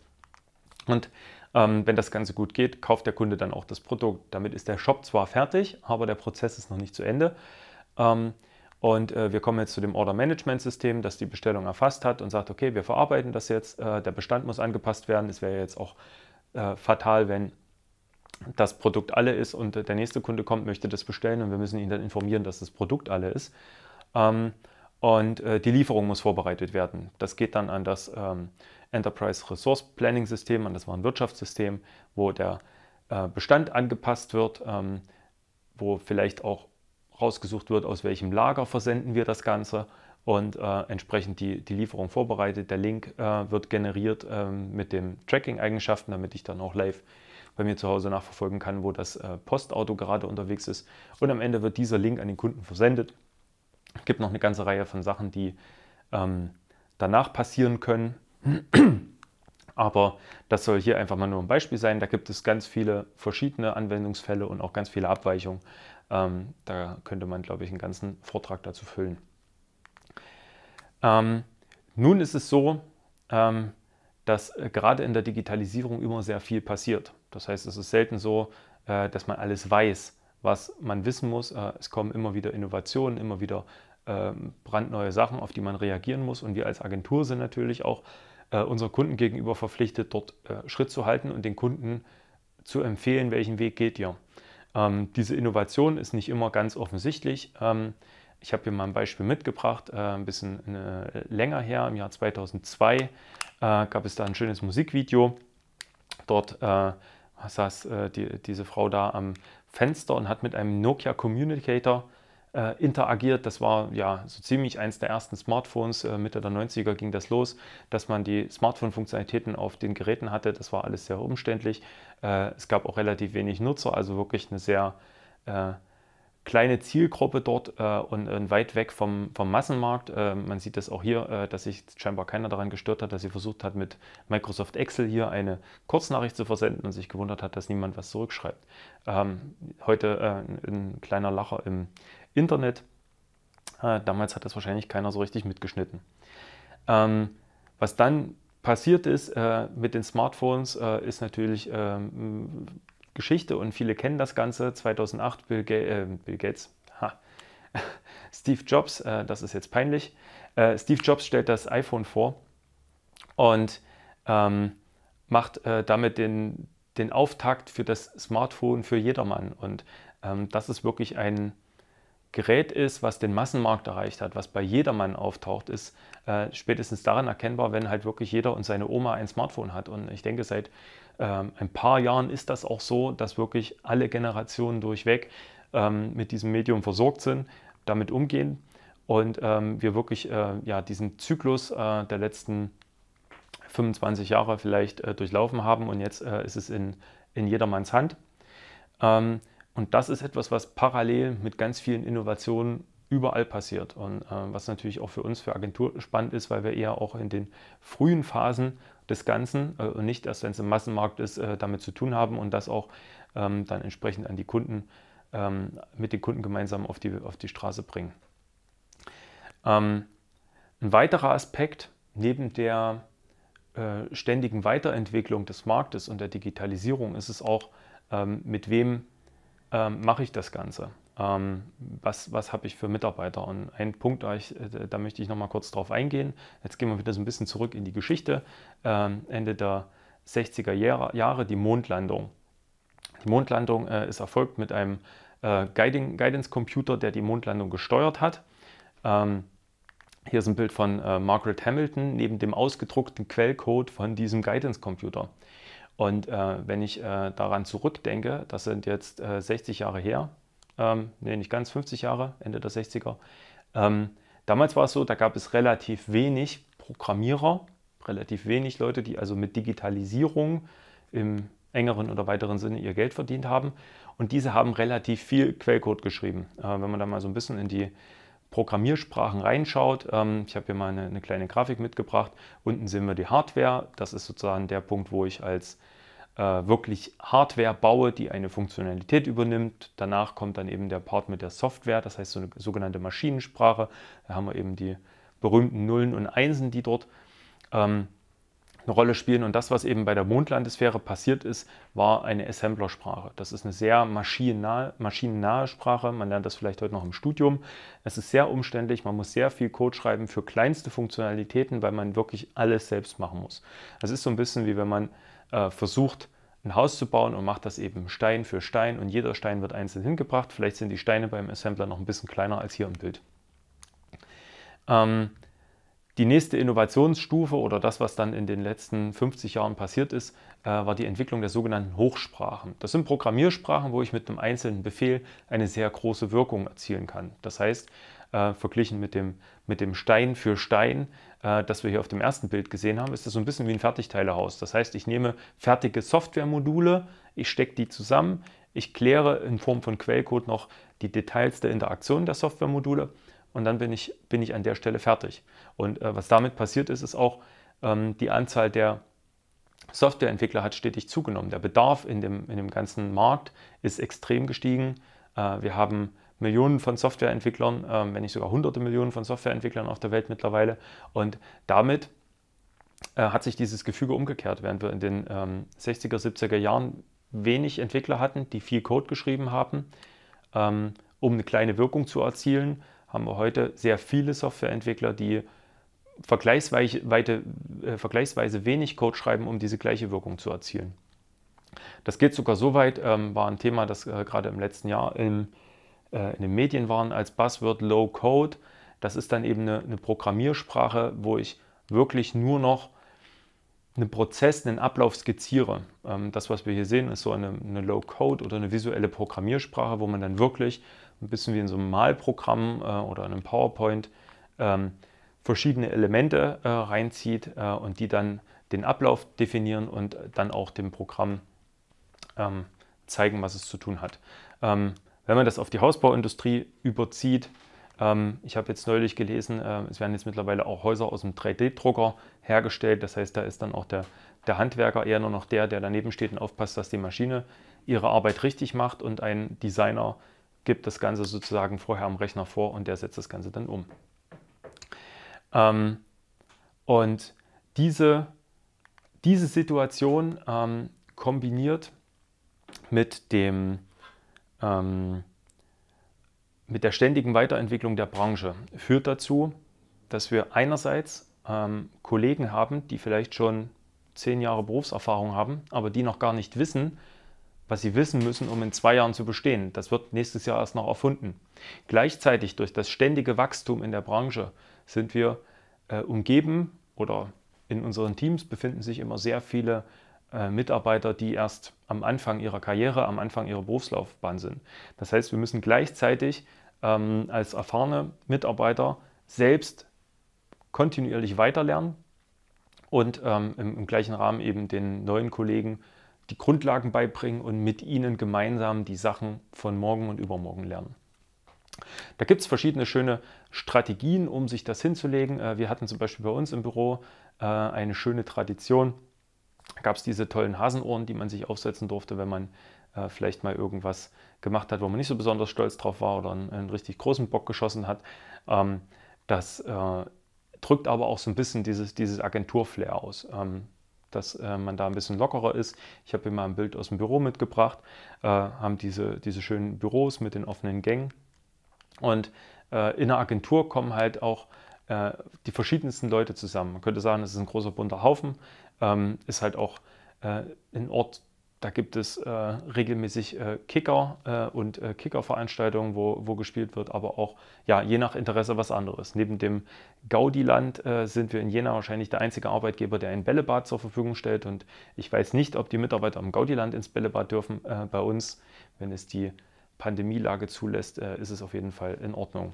Speaker 1: Und wenn das Ganze gut geht, kauft der Kunde dann auch das Produkt. Damit ist der Shop zwar fertig, aber der Prozess ist noch nicht zu Ende. Und wir kommen jetzt zu dem Order-Management-System, das die Bestellung erfasst hat und sagt, okay, wir verarbeiten das jetzt, der Bestand muss angepasst werden. Es wäre jetzt auch fatal, wenn das Produkt alle ist und der nächste Kunde kommt, möchte das bestellen und wir müssen ihn dann informieren, dass das Produkt alle ist. Und die Lieferung muss vorbereitet werden. Das geht dann an das Enterprise Resource Planning System, an das Warenwirtschaftssystem, wo der Bestand angepasst wird, wo vielleicht auch rausgesucht wird, aus welchem Lager versenden wir das Ganze und entsprechend die Lieferung vorbereitet. Der Link wird generiert mit den Tracking-Eigenschaften, damit ich dann auch live bei mir zu Hause nachverfolgen kann, wo das Postauto gerade unterwegs ist. Und am Ende wird dieser Link an den Kunden versendet. Es gibt noch eine ganze Reihe von Sachen, die danach passieren können. Aber das soll hier einfach mal nur ein Beispiel sein. Da gibt es ganz viele verschiedene Anwendungsfälle und auch ganz viele Abweichungen. Da könnte man, glaube ich, einen ganzen Vortrag dazu füllen. Nun ist es so, dass gerade in der Digitalisierung immer sehr viel passiert. Das heißt, es ist selten so, dass man alles weiß, was man wissen muss. Es kommen immer wieder Innovationen, immer wieder brandneue Sachen, auf die man reagieren muss. Und wir als Agentur sind natürlich auch unseren Kunden gegenüber verpflichtet, dort Schritt zu halten und den Kunden zu empfehlen, welchen Weg geht ihr. Diese Innovation ist nicht immer ganz offensichtlich. Ich habe hier mal ein Beispiel mitgebracht, ein bisschen länger her, im Jahr 2002 gab es da ein schönes Musikvideo. Dort saß diese Frau da am Fenster und hat mit einem Nokia Communicator interagiert. Das war ja so ziemlich eins der ersten Smartphones. Mitte der 90er ging das los, dass man die Smartphone-Funktionalitäten auf den Geräten hatte. Das war alles sehr umständlich. Es gab auch relativ wenig Nutzer, also wirklich eine sehr kleine Zielgruppe dort und weit weg vom Massenmarkt. Man sieht das auch hier, dass sich scheinbar keiner daran gestört hat, dass sie versucht hat, mit Microsoft Excel hier eine Kurznachricht zu versenden und sich gewundert hat, dass niemand was zurückschreibt. Heute ein kleiner Lacher im Internet. Damals hat das wahrscheinlich keiner so richtig mitgeschnitten. Was dann passiert ist mit den Smartphones, ist natürlich Geschichte und viele kennen das Ganze. 2008 Bill Gates, Steve Jobs, das ist jetzt peinlich. Steve Jobs stellt das iPhone vor und macht damit den Auftakt für das Smartphone für jedermann. Und dass es wirklich ein Gerät ist, was den Massenmarkt erreicht hat, was bei jedermann auftaucht, ist spätestens daran erkennbar, wenn halt wirklich jeder und seine Oma ein Smartphone hat. Und ich denke, seit ein paar Jahren ist das auch so, dass wirklich alle Generationen durchweg mit diesem Medium versorgt sind, damit umgehen und wir wirklich ja, diesen Zyklus der letzten 25 Jahre vielleicht durchlaufen haben und jetzt ist es in jedermanns Hand. Und das ist etwas, was parallel mit ganz vielen Innovationen überall passiert und was natürlich auch für uns, für Agentur spannend ist, weil wir eher auch in den frühen Phasen des Ganzen und nicht erst, wenn es im Massenmarkt ist, damit zu tun haben und das auch dann entsprechend an die Kunden, mit den Kunden gemeinsam auf die Straße bringen. Ein weiterer Aspekt neben der ständigen Weiterentwicklung des Marktes und der Digitalisierung ist es auch, mit wem mache ich das Ganze. Was habe ich für Mitarbeiter? Und ein Punkt, da möchte ich noch mal kurz drauf eingehen. Jetzt gehen wir wieder so ein bisschen zurück in die Geschichte. Ende der 60er Jahre die Mondlandung. Die Mondlandung ist erfolgt mit einem Guidance Computer, der die Mondlandung gesteuert hat. Hier ist ein Bild von Margaret Hamilton neben dem ausgedruckten Quellcode von diesem Guidance Computer. Und wenn ich daran zurückdenke, das sind jetzt 60 Jahre her, nee, nicht ganz 50 Jahre, Ende der 60er. Damals war es so, da gab es relativ wenig Programmierer, relativ wenig Leute, die also mit Digitalisierung im engeren oder weiteren Sinne ihr Geld verdient haben. Und diese haben relativ viel Quellcode geschrieben. Wenn man da mal so ein bisschen in die Programmiersprachen reinschaut, ich habe hier mal eine kleine Grafik mitgebracht. Unten sehen wir die Hardware. Das ist sozusagen der Punkt, wo ich als wirklich Hardware baue, die eine Funktionalität übernimmt. Danach kommt dann eben der Part mit der Software, das heißt so eine sogenannte Maschinensprache. Da haben wir eben die berühmten Nullen und Einsen, die dort eine Rolle spielen. Und das, was eben bei der Mondlandesphäre passiert ist, war eine Assemblersprache. Das ist eine sehr maschinennahe Sprache. Man lernt das vielleicht heute noch im Studium. Es ist sehr umständlich. Man muss sehr viel Code schreiben für kleinste Funktionalitäten, weil man wirklich alles selbst machen muss. Das ist so ein bisschen wie wenn man versucht, ein Haus zu bauen und macht das eben Stein für Stein und jeder Stein wird einzeln hingebracht. Vielleicht sind die Steine beim Assembler noch ein bisschen kleiner als hier im Bild. Die nächste Innovationsstufe oder das, was dann in den letzten 50 Jahren passiert ist, war die Entwicklung der sogenannten Hochsprachen. Das sind Programmiersprachen, wo ich mit einem einzelnen Befehl eine sehr große Wirkung erzielen kann. Das heißt, verglichen mit dem Stein für Stein, das wir hier auf dem ersten Bild gesehen haben, ist das so ein bisschen wie ein Fertigteilehaus. Das heißt, ich nehme fertige Softwaremodule, ich stecke die zusammen, ich kläre in Form von Quellcode noch die Details der Interaktion der Softwaremodule und dann bin ich an der Stelle fertig. Und was damit passiert ist, ist auch, die Anzahl der Softwareentwickler hat stetig zugenommen. Der Bedarf in dem ganzen Markt ist extrem gestiegen. Wir haben Millionen von Softwareentwicklern, wenn nicht sogar hunderte Millionen von Softwareentwicklern auf der Welt mittlerweile. Und damit hat sich dieses Gefüge umgekehrt, während wir in den 60er, 70er Jahren wenig Entwickler hatten, die viel Code geschrieben haben, um eine kleine Wirkung zu erzielen, haben wir heute sehr viele Softwareentwickler, die vergleichsweise wenig Code schreiben, um diese gleiche Wirkung zu erzielen. Das geht sogar so weit, war ein Thema, das gerade im letzten Jahr in den Medien waren als Buzzword Low Code. Das ist dann eben eine Programmiersprache, wo ich wirklich nur noch einen Prozess, einen Ablauf skizziere. Das, was wir hier sehen, ist so eine Low Code oder eine visuelle Programmiersprache, wo man dann wirklich ein bisschen wie in so einem Malprogramm oder in einem PowerPoint verschiedene Elemente reinzieht und die dann den Ablauf definieren und dann auch dem Programm zeigen, was es zu tun hat. Wenn man das auf die Hausbauindustrie überzieht, ich habe jetzt neulich gelesen, es werden jetzt mittlerweile auch Häuser aus dem 3D-Drucker hergestellt. Das heißt, da ist dann auch der Handwerker eher nur noch der daneben steht und aufpasst, dass die Maschine ihre Arbeit richtig macht und ein Designer gibt das Ganze sozusagen vorher am Rechner vor und der setzt das Ganze dann um. Und diese Situation kombiniert mit der ständigen Weiterentwicklung der Branche führt dazu, dass wir einerseits Kollegen haben, die vielleicht schon 10 Jahre Berufserfahrung haben, aber die noch gar nicht wissen, was sie wissen müssen, um in 2 Jahren zu bestehen. Das wird nächstes Jahr erst noch erfunden. Gleichzeitig durch das ständige Wachstum in der Branche sind wir umgeben oder in unseren Teams befinden sich immer sehr viele Mitarbeiter, die erst am Anfang ihrer Karriere, am Anfang ihrer Berufslaufbahn sind. Das heißt, wir müssen gleichzeitig als erfahrene Mitarbeiter selbst kontinuierlich weiterlernen und im gleichen Rahmen eben den neuen Kollegen die Grundlagen beibringen und mit ihnen gemeinsam die Sachen von morgen und übermorgen lernen. Da gibt es verschiedene schöne Strategien, um sich das hinzulegen. Wir hatten zum Beispiel bei uns im Büro eine schöne Tradition. Da gab es diese tollen Hasenohren, die man sich aufsetzen durfte, wenn man vielleicht mal irgendwas gemacht hat, wo man nicht so besonders stolz drauf war oder einen richtig großen Bock geschossen hat. Das drückt aber auch so ein bisschen dieses Agentur-Flair aus. dass man da ein bisschen lockerer ist. Ich habe hier mal ein Bild aus dem Büro mitgebracht, haben diese schönen Büros mit den offenen Gängen. Und in der Agentur kommen halt auch die verschiedensten Leute zusammen. Man könnte sagen, es ist ein großer bunter Haufen, ist halt auch ein Ort, da gibt es regelmäßig Kicker und Kickerveranstaltungen, wo gespielt wird, aber auch ja, je nach Interesse was anderes. Neben dem Gaudiland sind wir in Jena wahrscheinlich der einzige Arbeitgeber, der ein Bällebad zur Verfügung stellt. Und ich weiß nicht, ob die Mitarbeiter am Gaudiland ins Bällebad dürfen. Bei uns, wenn es die Pandemielage zulässt, ist es auf jeden Fall in Ordnung.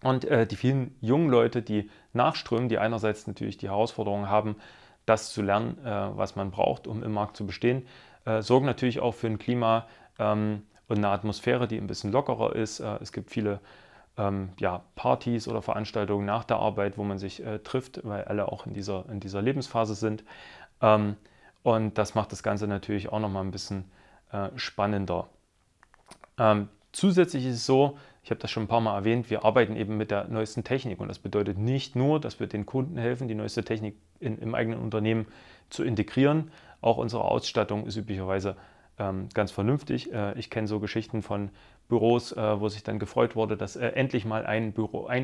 Speaker 1: Und die vielen jungen Leute, die nachströmen, die einerseits natürlich die Herausforderung haben, das zu lernen, was man braucht, um im Markt zu bestehen, sorgen natürlich auch für ein Klima und eine Atmosphäre, die ein bisschen lockerer ist. Es gibt viele ja, Partys oder Veranstaltungen nach der Arbeit, wo man sich trifft, weil alle auch in dieser Lebensphase sind. Und das macht das Ganze natürlich auch nochmal ein bisschen spannender. Zusätzlich ist es so, ich habe das schon ein paar Mal erwähnt, wir arbeiten eben mit der neuesten Technik und das bedeutet nicht nur, dass wir den Kunden helfen, die neueste Technik im eigenen Unternehmen zu integrieren. Auch unsere Ausstattung ist üblicherweise ganz vernünftig. Ich kenne so Geschichten von Büros, wo sich dann gefreut wurde, dass endlich mal ein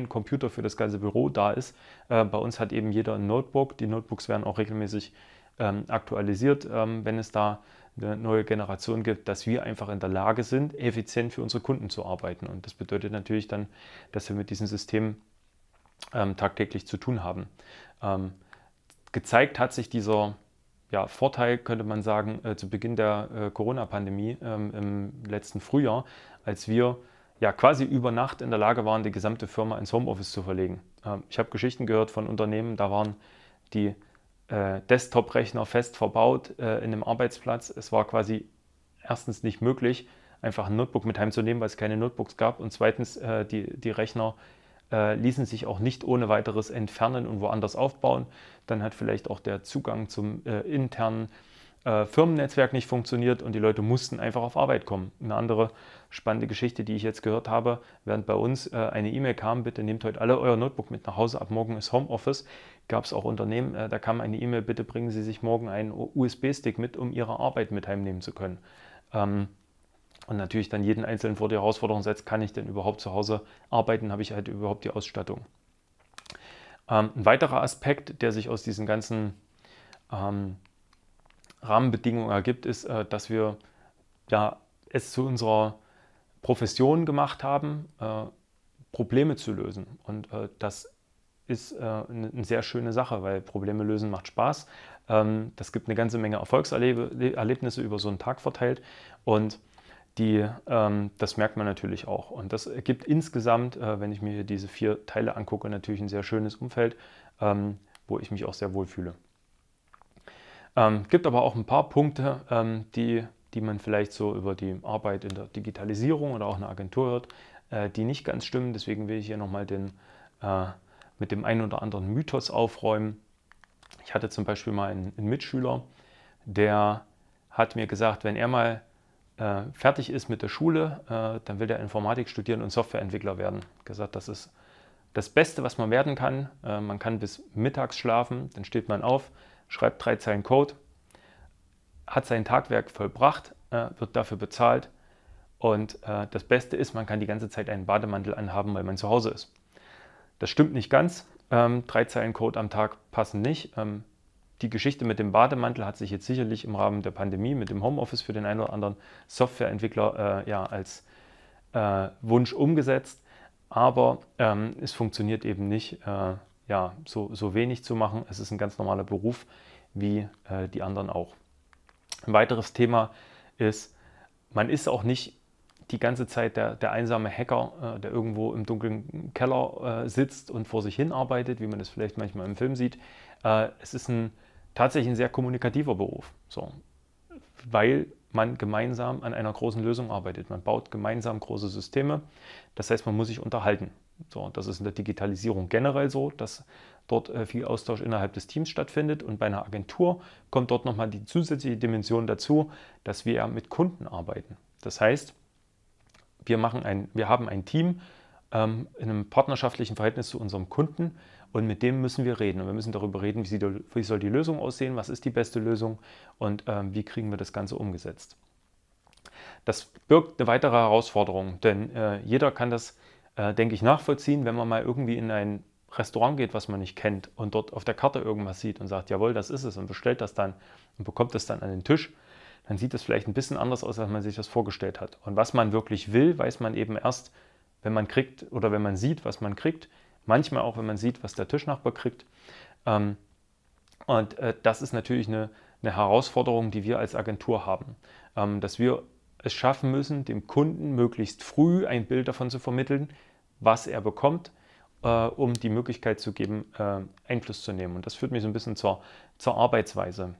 Speaker 1: Computer für das ganze Büro da ist. Bei uns hat eben jeder ein Notebook. Die Notebooks werden auch regelmäßig aktualisiert, wenn es da eine neue Generation gibt, dass wir einfach in der Lage sind, effizient für unsere Kunden zu arbeiten. Und das bedeutet natürlich dann, dass wir mit diesen Systemen tagtäglich zu tun haben. Gezeigt hat sich dieser ja, Vorteil, könnte man sagen, zu Beginn der Corona-Pandemie im letzten Frühjahr, als wir ja quasi über Nacht in der Lage waren, die gesamte Firma ins Homeoffice zu verlegen. Ich habe Geschichten gehört von Unternehmen, da waren die Desktop-Rechner fest verbaut in einem Arbeitsplatz. Es war quasi erstens nicht möglich, einfach ein Notebook mit heimzunehmen, weil es keine Notebooks gab. Und zweitens, die Rechner ließen sich auch nicht ohne weiteres entfernen und woanders aufbauen. Dann hat vielleicht auch der Zugang zum internen Firmennetzwerk nicht funktioniert und die Leute mussten einfach auf Arbeit kommen. Eine andere spannende Geschichte, die ich jetzt gehört habe, während bei uns eine E-Mail kam, bitte nehmt heute alle euer Notebook mit nach Hause, ab morgen ist Homeoffice, gab es auch Unternehmen, da kam eine E-Mail, bitte bringen Sie sich morgen einen USB-Stick mit, um Ihre Arbeit mit heimnehmen zu können. Und natürlich dann jeden Einzelnen vor die Herausforderung setzt, kann ich denn überhaupt zu Hause arbeiten, habe ich halt überhaupt die Ausstattung. Ein weiterer Aspekt, der sich aus diesen ganzen Rahmenbedingungen ergibt, ist, dass wir ja, es zu unserer Profession gemacht haben, Probleme zu lösen. Und das ist eine sehr schöne Sache, weil Probleme lösen macht Spaß. Das gibt eine ganze Menge Erfolgserlebnisse über so einen Tag verteilt und das merkt man natürlich auch. Und das ergibt insgesamt, wenn ich mir hier diese 4 Teile angucke, natürlich ein sehr schönes Umfeld, wo ich mich auch sehr wohl fühle. Gibt aber auch ein paar Punkte, die man vielleicht so über die Arbeit in der Digitalisierung oder auch in der Agentur hört, die nicht ganz stimmen. Deswegen will ich hier nochmal mit dem einen oder anderen Mythos aufräumen. Ich hatte zum Beispiel mal einen Mitschüler, der hat mir gesagt, wenn er mal fertig ist mit der Schule, dann will er Informatik studieren und Softwareentwickler werden. Gesagt, das ist das Beste, was man werden kann. Man kann bis mittags schlafen, dann steht man auf, schreibt 3 Zeilen Code, hat sein Tagwerk vollbracht, wird dafür bezahlt und das Beste ist, man kann die ganze Zeit einen Bademantel anhaben, weil man zu Hause ist. Das stimmt nicht ganz. 3 Zeilen Code am Tag passen nicht. Die Geschichte mit dem Bademantel hat sich jetzt sicherlich im Rahmen der Pandemie mit dem Homeoffice für den einen oder anderen Softwareentwickler ja, als Wunsch umgesetzt. Aber es funktioniert eben nicht, ja, so wenig zu machen. Es ist ein ganz normaler Beruf wie die anderen auch. Ein weiteres Thema ist, man ist auch nicht die ganze Zeit der einsame Hacker, der irgendwo im dunklen Keller sitzt und vor sich hin arbeitet, wie man das vielleicht manchmal im Film sieht. Es ist tatsächlich ein sehr kommunikativer Beruf, so, weil man gemeinsam an einer großen Lösung arbeitet. Man baut gemeinsam große Systeme, das heißt, man muss sich unterhalten. So, das ist in der Digitalisierung generell so, dass dort viel Austausch innerhalb des Teams stattfindet und bei einer Agentur kommt dort nochmal die zusätzliche Dimension dazu, dass wir ja mit Kunden arbeiten. Das heißt, wir haben ein Team in einem partnerschaftlichen Verhältnis zu unserem Kunden und mit dem müssen wir reden. Und wir müssen darüber reden, wie soll die Lösung aussehen, was ist die beste Lösung und wie kriegen wir das Ganze umgesetzt. Das birgt eine weitere Herausforderung, denn jeder kann das, denke ich, nachvollziehen, wenn man mal irgendwie in ein Restaurant geht, was man nicht kennt und dort auf der Karte irgendwas sieht und sagt, jawohl, das ist es und bestellt das dann und bekommt das dann an den Tisch, dann sieht das vielleicht ein bisschen anders aus, als man sich das vorgestellt hat. Und was man wirklich will, weiß man eben erst, wenn man kriegt oder wenn man sieht, was man kriegt. Manchmal auch, wenn man sieht, was der Tischnachbar kriegt. Und das ist natürlich eine Herausforderung, die wir als Agentur haben, dass wir es schaffen müssen, dem Kunden möglichst früh ein Bild davon zu vermitteln, was er bekommt, um die Möglichkeit zu geben, Einfluss zu nehmen. Und das führt mich so ein bisschen zur Arbeitsweise.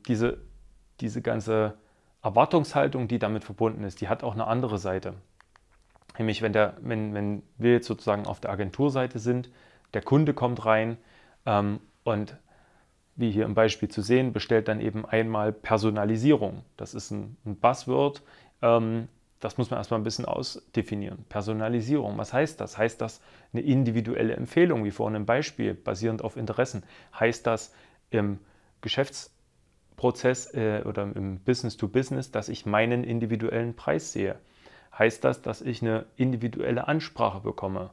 Speaker 1: Diese ganze Erwartungshaltung, die damit verbunden ist, die hat auch eine andere Seite. Nämlich wenn wir jetzt sozusagen auf der Agenturseite sind, der Kunde kommt rein und wie hier im Beispiel zu sehen, bestellt dann eben einmal Personalisierung. Das ist ein Buzzword, das muss man erstmal ein bisschen ausdefinieren. Personalisierung, was heißt das? Heißt das eine individuelle Empfehlung, wie vorhin im Beispiel, basierend auf Interessen? Heißt das im Geschäftsprozess oder im Business-to-Business, dass ich meinen individuellen Preis sehe? Heißt das, dass ich eine individuelle Ansprache bekomme?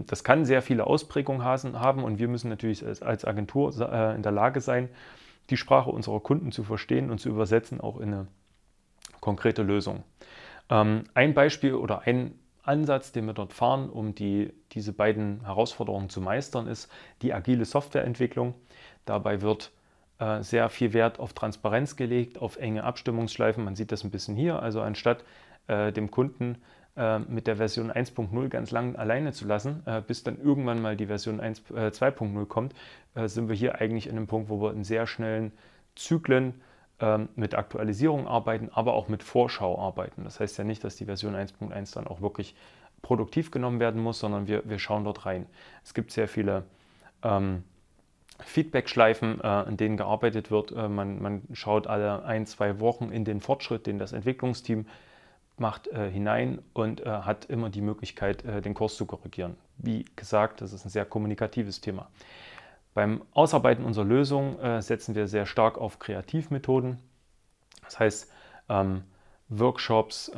Speaker 1: Das kann sehr viele Ausprägungen haben und wir müssen natürlich als Agentur in der Lage sein, die Sprache unserer Kunden zu verstehen und zu übersetzen, auch in eine konkrete Lösung. Ein Beispiel oder ein Ansatz, den wir dort fahren, um diese beiden Herausforderungen zu meistern, ist die agile Softwareentwicklung. Dabei wird sehr viel Wert auf Transparenz gelegt, auf enge Abstimmungsschleifen. Man sieht das ein bisschen hier. Also anstatt dem Kunden mit der Version 1.0 ganz lang alleine zu lassen, bis dann irgendwann mal die Version 2.0 kommt, sind wir hier eigentlich in einem Punkt, wo wir in sehr schnellen Zyklen mit Aktualisierung arbeiten, aber auch mit Vorschau arbeiten. Das heißt ja nicht, dass die Version 1.1 dann auch wirklich produktiv genommen werden muss, sondern wir schauen dort rein. Es gibt sehr viele Feedback-Schleifen, in denen gearbeitet wird. Man schaut alle 1-2 Wochen in den Fortschritt, den das Entwicklungsteam macht, hinein und hat immer die Möglichkeit, den Kurs zu korrigieren. Wie gesagt, das ist ein sehr kommunikatives Thema. Beim Ausarbeiten unserer Lösung setzen wir sehr stark auf Kreativmethoden. Das heißt, Workshops,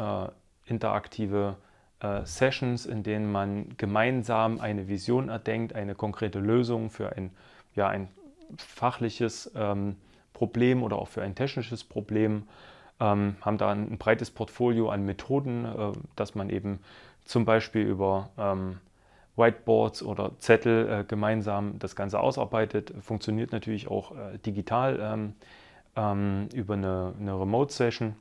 Speaker 1: interaktive Sessions, in denen man gemeinsam eine Vision erdenkt, eine konkrete Lösung für ein fachliches Problem oder auch für ein technisches Problem. Haben da ein breites Portfolio an Methoden, dass man eben zum Beispiel über Whiteboards oder Zettel gemeinsam das Ganze ausarbeitet. Funktioniert natürlich auch digital über eine Remote-Session.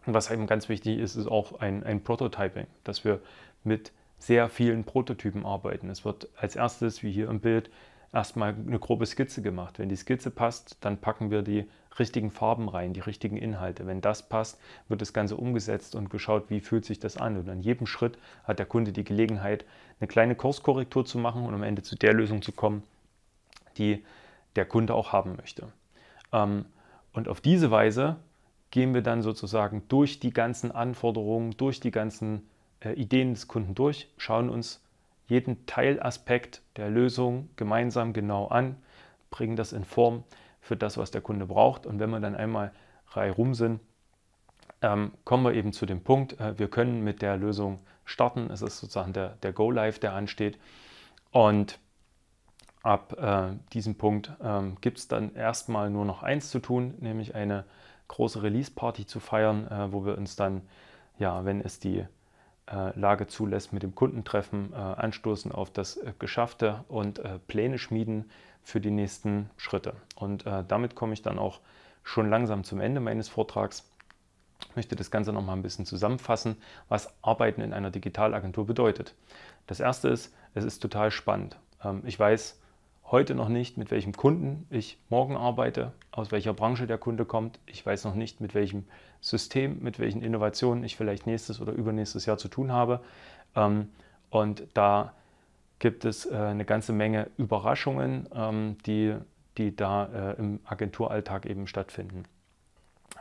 Speaker 1: Und was eben ganz wichtig ist, ist auch ein Prototyping, dass wir mit sehr vielen Prototypen arbeiten. Es wird als erstes, wie hier im Bild, erstmal eine grobe Skizze gemacht. Wenn die Skizze passt, dann packen wir die richtigen Farben rein, die richtigen Inhalte. Wenn das passt, wird das Ganze umgesetzt und geschaut, wie fühlt sich das an. Und an jedem Schritt hat der Kunde die Gelegenheit, eine kleine Kurskorrektur zu machen und am Ende zu der Lösung zu kommen, die der Kunde auch haben möchte. Und auf diese Weise gehen wir dann sozusagen durch die ganzen Anforderungen, durch die ganzen Ideen des Kunden durch, schauen uns jeden Teilaspekt der Lösung gemeinsam genau an, bringen das in Form für das, was der Kunde braucht. Und wenn wir dann einmal reihum sind, kommen wir eben zu dem Punkt, wir können mit der Lösung starten. Es ist sozusagen der Go-Live, der ansteht. Und ab diesem Punkt gibt es dann erstmal nur noch eins zu tun, nämlich eine große Release-Party zu feiern, wo wir uns dann, wenn es die Lage zulässt, mit dem Kunden treffen, anstoßen auf das Geschaffte und Pläne schmieden für die nächsten Schritte. Und damit komme ich dann auch schon langsam zum Ende meines Vortrags. Ich möchte das Ganze noch mal ein bisschen zusammenfassen, was Arbeiten in einer Digitalagentur bedeutet. Das erste ist, es ist total spannend. Ich weiß heute noch nicht, mit welchem Kunden ich morgen arbeite, aus welcher Branche der Kunde kommt. Ich weiß noch nicht, mit welchem System, mit welchen Innovationen ich vielleicht nächstes oder übernächstes Jahr zu tun habe. Und da gibt es eine ganze Menge Überraschungen, die da im Agenturalltag eben stattfinden.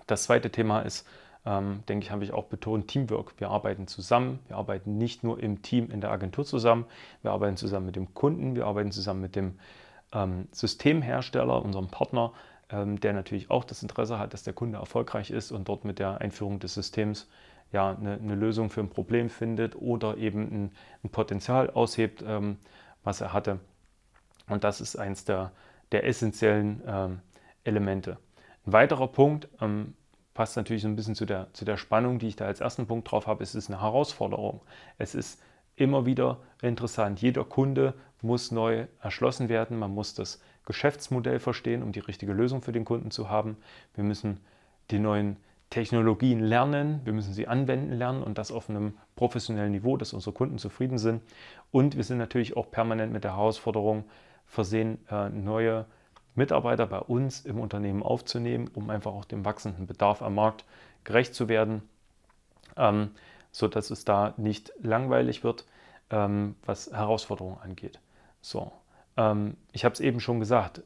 Speaker 1: Das zweite Thema ist denke ich, habe ich auch betont, Teamwork. Wir arbeiten zusammen, wir arbeiten nicht nur im Team in der Agentur zusammen, wir arbeiten zusammen mit dem Kunden, wir arbeiten zusammen mit dem Systemhersteller, unserem Partner, der natürlich auch das Interesse hat, dass der Kunde erfolgreich ist und dort mit der Einführung des Systems ja eine Lösung für ein Problem findet oder eben ein Potenzial aushebt, was er hatte. Und das ist eins der essentiellen Elemente. Ein weiterer Punkt, passt natürlich so ein bisschen zu der Spannung, die ich da als ersten Punkt drauf habe, es ist eine Herausforderung. Es ist immer wieder interessant. Jeder Kunde muss neu erschlossen werden. Man muss das Geschäftsmodell verstehen, um die richtige Lösung für den Kunden zu haben. Wir müssen die neuen Technologien lernen, wir müssen sie anwenden lernen und das auf einem professionellen Niveau, dass unsere Kunden zufrieden sind. Und wir sind natürlich auch permanent mit der Herausforderung versehen, neue Mitarbeiter bei uns im Unternehmen aufzunehmen, um einfach auch dem wachsenden Bedarf am Markt gerecht zu werden, sodass es da nicht langweilig wird, was Herausforderungen angeht. So, ich habe es eben schon gesagt,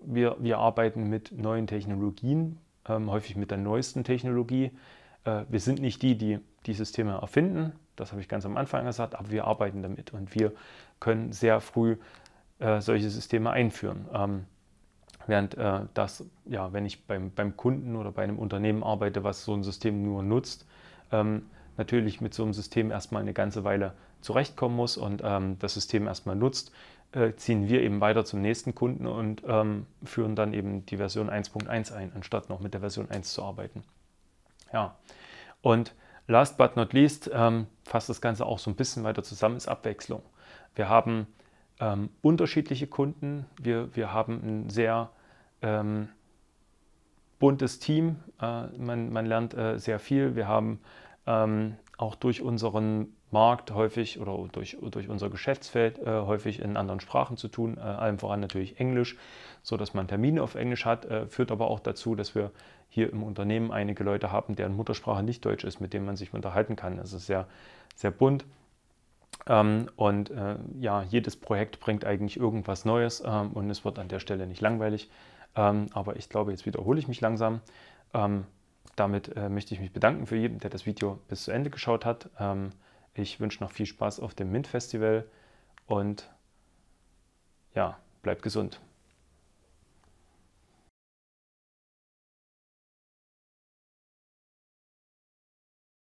Speaker 1: wir arbeiten mit neuen Technologien, häufig mit der neuesten Technologie. Wir sind nicht die Systeme erfinden, das habe ich ganz am Anfang gesagt, aber wir arbeiten damit und wir können sehr früh solche Systeme einführen. Während wenn ich beim Kunden oder bei einem Unternehmen arbeite, was so ein System nur nutzt, natürlich mit so einem System erstmal eine ganze Weile zurechtkommen muss und das System erstmal nutzt, ziehen wir eben weiter zum nächsten Kunden und führen dann eben die Version 1.1 ein, anstatt noch mit der Version 1 zu arbeiten. Ja, und last but not least, fasst das Ganze auch so ein bisschen weiter zusammen, ist Abwechslung. Wir haben unterschiedliche Kunden, wir haben ein sehr buntes Team, man lernt sehr viel, wir haben auch durch unseren Markt häufig oder durch unser Geschäftsfeld häufig in anderen Sprachen zu tun, allem voran natürlich Englisch, so dass man Termine auf Englisch hat, führt aber auch dazu, dass wir hier im Unternehmen einige Leute haben, deren Muttersprache nicht Deutsch ist, mit denen man sich unterhalten kann. Es ist sehr, sehr bunt. Jedes Projekt bringt eigentlich irgendwas Neues und es wird an der Stelle nicht langweilig. Aber ich glaube, jetzt wiederhole ich mich langsam. Damit möchte ich mich bedanken für jeden, der das Video bis zu Ende geschaut hat. Ich wünsche noch viel Spaß auf dem MINT Festival und ja, bleibt gesund.